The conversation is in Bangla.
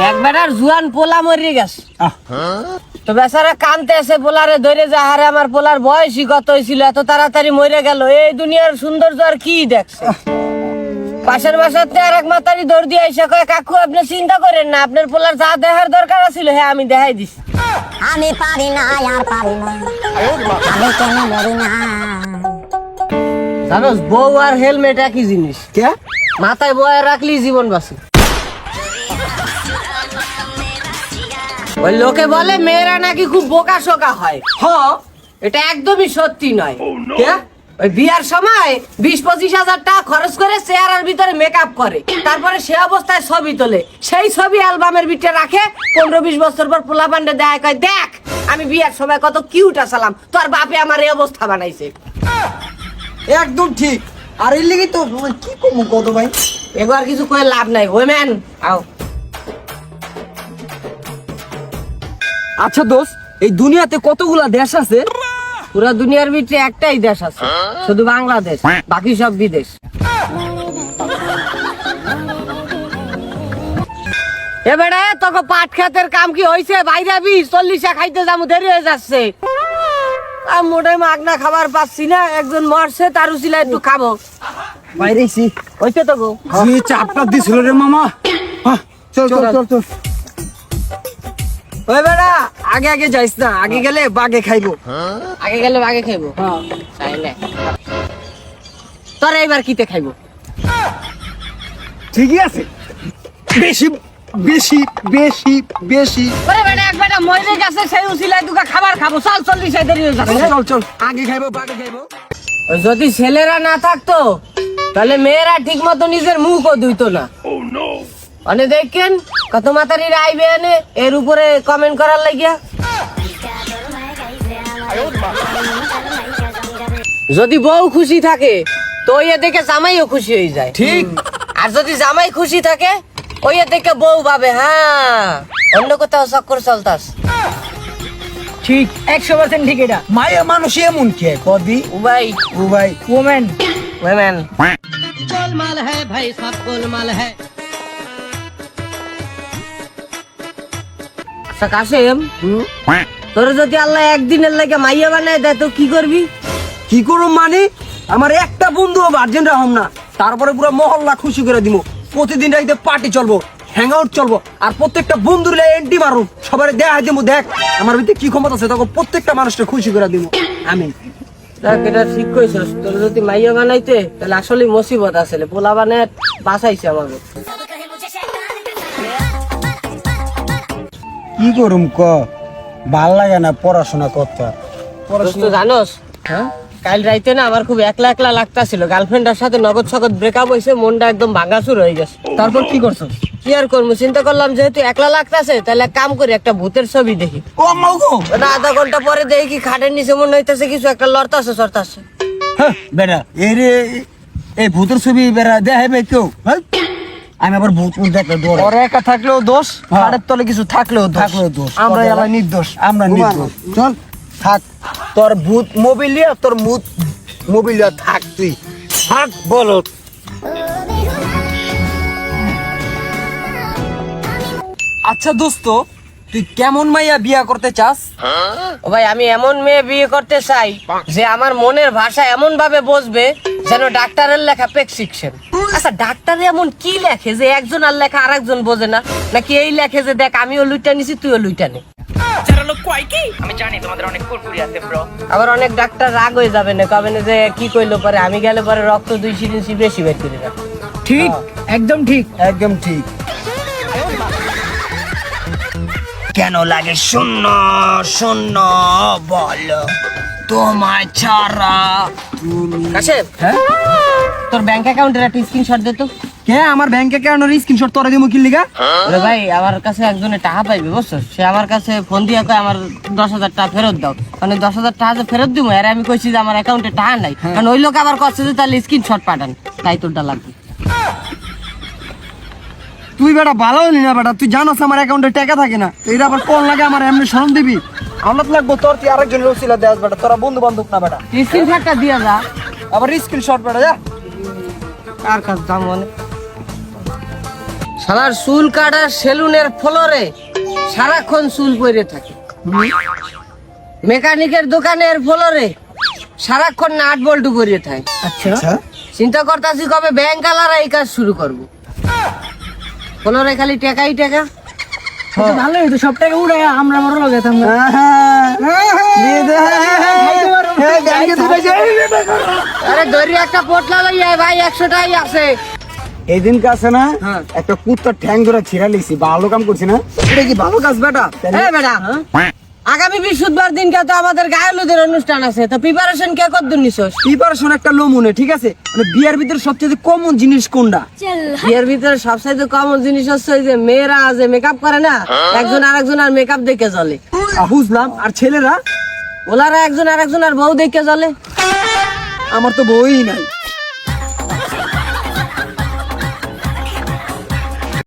একবার জুয়ান পোলা মরে গেছে তো বেচারা কানতে এসে পোলারে ধরে যা হারে আমার পোলার বয়সই কত হয়েছিল এত তাড়াতাড়ি মরে গেল এই দুনিয়ার সৌন্দর্য আর কি দেখছে পাশের বাসাতে আর এক মাতারি দৌড় দিয়ে এসে কয় কাকু আপনি চিন্তা করেন না আপনার পোলার যা দেখার দরকার ছিল হ্যাঁ আমি দেখাই দিছি আমি পারি না আর পারি না আমি কেন মরি না জানোস বউ আর হেলমেট একই জিনিস কে মাথায় বয়ে রাখলি জীবন বাঁচে ওই লোকে বলে মেয়েরা নাকি খুব বোকা শোকা হয় এটা একদমই সত্যি নয় কে ওই বিয়ার সময় 20-25 হাজার টাকা খরচ করে চেহারার ভিতরে মেকআপ করে তারপরে সে অবস্থায় ছবি তোলে সেই ছবি অ্যালবামের ভিতরে রাখে 15-20 বছর পর পোলা পান্ডে দেয় কয় দেখ আমি বিয়ার সময় কত কিউট আছিলাম তোর বাপে আমার এই অবস্থা বানাইছে একদম ঠিক আর এর লাগি তো কি কমু কত ভাই এবার কিছু কয়ে লাভ নাই ওমেন আও আচ্ছা দোস্ত এই দুনিয়াতে কতগুলা দেশ আছে পুরা দুনিয়ার ভিতরে একটাই দেশ আছে শুধু বাংলাদেশ বাকি সব বিদেশ এবারে তোকে পাট খেতের কাম কি হয়েছে বাইরে বি 40 খাইতে যাবো দেরি হয়ে যাচ্ছে আমি মোটাই মাগনা খাবার পাচ্ছি না একজন মরছে তার উচিলা একটু খাবো বাইরেছি হইছে তো গো যে চাপটা দিছিল রে মামা চল চল চল চল ওই বেড়া আগে আগে যাইস না আগে গেলে বাগে খাইবো আগে গেলে আগে খাইবো চাইলে তোর এইবার কিতে খাইবো ঠিকই আছে বেশি বেশি বেশি বেশি ওরে বেটা এক বেটা মরে গেছে সেই উচিলায় দুকা খাবার খাবো চল 40 দেরি হয়ে যাচ্ছে চল চল আগে খাইবো বাগে খাইবো যদি ছেলেরা না থাকতো তাহলে মেয়েরা ঠিক মতো নিজের মুখও ধুইতো না অনে দেখেন কত মাতারির আইবে এনে এর উপরে কমেন্ট করার লাগিয়া যদি বউ খুশি থাকে তো ওই দেখে জামাইও খুশি হয়ে যায় ঠিক আর যদি জামাই খুশি থাকে ওই দেখে বউ ভাবে হ্যাঁ অন্য কোথাও চক্কর চলতাস ঠিক 100% ঠিক এটা মায়া মানুষ এমন কে কদি উবাই ও ভাই ওমেন ওমেন गोलमाल है भाई सब गोलमाल है কাসেম তোর যদি আল্লাহ একদিনের লাগে মাইয়া বানায় দেয় তো কি করবি কি করব মানে আমার একটা বন্ধু ভার্জিন রাহম না তারপরে পুরো মহল্লা খুশি করে দিমু প্রতিদিন রাইতে পার্টি চলবো হ্যাং আউট চলবো আর প্রত্যেকটা বন্ধুর এন্টি মারুম সবারে দেখা দিমু দেখ আমার ভিতরে কি ক্ষমতা আছে তখন প্রত্যেকটা মানুষকে খুশি করে দিমু আমি দেখ এটা ঠিক কইছস তোর যদি মাইয়া বানাইতে তাহলে আসলে মুসিবত আছে পোলা বানায় বাঁচাইছে আমাকে কি করুম ক ভাল লাগে না পড়াশোনা করতে তো জানোস হ্যাঁ কাল রাইতে না আমার খুব একলা একলা লাগতাছিল গার্লফ্রেন্ডের সাথে নগদ সকদ ব্রেকআপ হইছে মনটা একদম ভাঙাচুর হয়ে গেছে তারপর কি করছো কি আর করবো চিন্তা করলাম যেহেতু একলা লাগতাছে তাহলে এক কাম করি একটা ভূতের ছবি দেখি ও আম্মা গো ওটা আধা ঘন্টা পরে দেখি কি খাটের নিচে মনে হইতেছে কিছু একটা লড়তাছে সরতাছে হ্যাঁ বেটা এই রে এই ভূতের ছবি বেড়া দেখাইবে কেউ হ্যাঁ? আমি আবার ভূত দেখলে দৌড় ওর একা থাকলেও দোষ হাড়ের তলে কিছু থাকলেও দোষ আমরা এলা নির্দোষ আমরা নির্দোষ চল থাক তোর ভূত মোবিলিয়া তোর ভূত মোবিলিয়া থাক তুই থাক বলো আচ্ছা দোস্ত তুই কেমন মাইয়া বিয়া করতে চাস ও ভাই আমি এমন মেয়ে বিয়ে করতে চাই যে আমার মনের ভাষা এমন ভাবে বুঝবে যেন ডাক্তারের লেখা প্রেসক্রিপশন আচ্ছা ডাক্তার এমন কি লেখে যে একজন আর লেখা আরেকজন বোঝে না নাকি এই লেখে যে দেখ আমিও লুইটা নিছি তুইও লুইটা নে আবার অনেক ডাক্তার রাগ হয়ে যাবে না কবে না যে কি কইলো পরে আমি গেলে পরে রক্ত 2 সিরিঞ্জি বেশি বের করে রাখ ঠিক একদম ঠিক একদম ঠিক কেন লাগে শূন্য শূন্য বলো তোমায় ছাড়া কাশেম হ্যাঁ তোর ব্যাংক অ্যাকাউন্টের একটা স্ক্রিনশট দে তো কে আমার ব্যাংক অ্যাকাউন্টের স্ক্রিনশট তোরা দিমু কি লিগা ওরে ভাই আমার কাছে একজনে টাকা পাইবে বুঝছো সে আমার কাছে ফোন দিয়া কয় আমার 10,000 টাকা ফেরত দাও মানে 10,000 টাকা যে ফেরত দিমু আর আমি কইছি যে আমার অ্যাকাউন্টে টাকা নাই কারণ ওই লোক আবার কইছে যে তাহলে স্ক্রিনশট পাঠান তাই তোরটা লাগবে তুই বেটা ভালো হলি না বেটা তুই জানোস আমার অ্যাকাউন্টে টাকা থাকে না এটা আবার কোন লাগে আমার এমনি শরম দিবি আমরা তো লাগবো তোর তুই আরেকজন রসিলা দেয়াস বেটা তোরা বন্ধু বান্ধব না বেটা স্ক্রিনশটটা দিয়া যা আবার স্ক্রিনশট বেটা যা কার কাছে দাম মানে শালার চুল কাটার সেলুনের ফ্লোরে সারাক্ষণ চুল পরে থাকে, মেকানিকের দোকানের ফ্লোরে সারাক্ষণ নাট বল্টু পরে থাকে। আচ্ছা চিন্তা করতেছি কবে ব্যাংক আলারা এই কাজ শুরু করবো। ফ্লোরে খালি টেকাই টেকা। ভালো হইতো, সব টাকা উড়ে আমরা বড় লোক হইতাম। আরে দড়ি একটা পোটলা লইয়া আয় ভাই, 100 টাকাই আছে। এই দিন কাছে না একটা কুত্তার ঠ্যাং ধরে ছিঁড়া লিছি, ভালো কাম করছি না? এটা কি ভালো কাজ বেটা? হ্যাঁ বেটা, আগামী বৃহস্পতিবার দিনকে তো আমাদের গায়লুদের অনুষ্ঠান আছে, তো প্রিপারেশন কে কত দূর নিছস? প্রিপারেশন একটা লো মনে, ঠিক আছে? মানে বিয়ার ভিতরে সবচেয়ে কমন জিনিস কোনটা? বিয়ের ভিতরে সবচাইতে কমন জিনিস হচ্ছে ওই যে মেয়েরা যে মেকআপ করে না, একজন আরেকজন আর মেকআপ দেখে চলে। বুঝলাম। আর ছেলেরা? ওলারা একজন আরেকজন আর বউ দেখে চলে। আমার তো বউই নাই।